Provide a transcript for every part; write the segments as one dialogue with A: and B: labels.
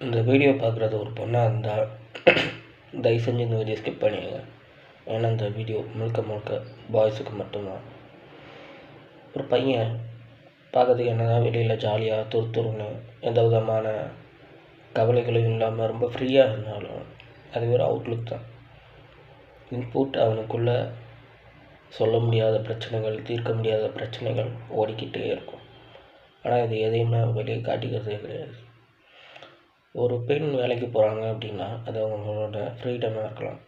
A: இந்த வீடியோ பார்க்குறது ஒரு பொண்ணாக இருந்தால் தயவு செஞ்சு இந்த வீடியோ ஸ்கிப் பண்ணிடுங்க. ஏன்னா இந்த வீடியோ முழுக்க முழுக்க பாய்ஸுக்கு மட்டும்தான். ஒரு பையன் பார்க்கறதுக்கு என்னதான் வெளியில் ஜாலியாக துருத்துருன்னு எந்த விதமான கவலைகளும் இல்லாமல் ரொம்ப ஃப்ரீயாக இருந்தாலும் அது ஒரு அவுட்லுக் தான். இன்புட் அவனுக்குள்ளே சொல்ல முடியாத பிரச்சனைகள், தீர்க்க முடியாத பிரச்சனைகள் ஓடிக்கிட்டே இருக்கும். ஆனால் இது எதையுமே வெளியே காட்டிக்கிறதே கிடையாது. ஒரு பெண் வேலைக்கு போகிறாங்க அப்படின்னா அது அவங்களோட ஃப்ரீடமாக இருக்கலாம்.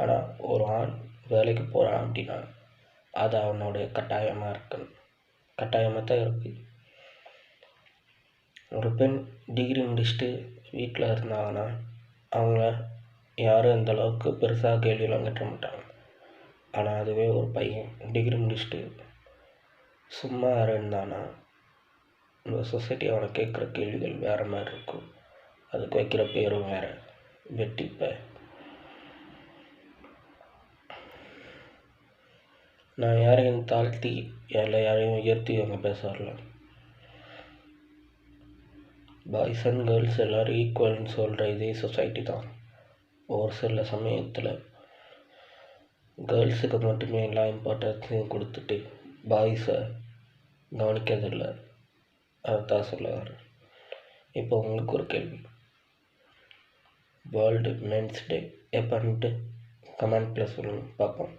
A: ஆனால் ஒரு ஆண் வேலைக்கு போகிறான் அப்படின்னா அது அவனோடைய கட்டாயமாக தான் இருக்குது. ஒரு பெண் டிகிரி முடிச்சுட்டு வீட்டில் இருந்தாங்கன்னா அவங்கள யாரும் இந்த அளவுக்கு பெருசாக கேள்வியெல்லாம் கட்ட மாட்டாங்க. ஆனால் அதுவே ஒரு பையன் டிகிரி முடிச்சுட்டு சும்மா இருந்தானா இந்த சொசைட்டி அவனை கேட்குற கேள்விகள் வேறு மாதிரி இருக்கும். அதுக்கு வைக்கிற பேரும் வேறு, வெட்டிப்ப. நான் யாரையும் தாழ்த்தி யாரையும் உயர்த்தி அவங்க பேச வரல. பாய்ஸ் அண்ட் கேர்ள்ஸ் எல்லோரும் ஈக்குவல்னு சொல்கிற இதே சொசைட்டி தான் ஒரு சில சமயத்தில் கேர்ள்ஸுக்கு மட்டுமே எல்லா இம்பார்ட்டன்ஸையும் கொடுத்துட்டு பாய்ஸை கவனிக்கிறதில்ல. அதுதான் சொல்ல வரேன். இப்போ உங்களுக்கு ஒரு கேள்வி, வேர்ல்டு மென்ஸ் டே எப்போன்ட்டு கமெண்ட்டில் சொல்லுங்கள் பார்ப்போம்.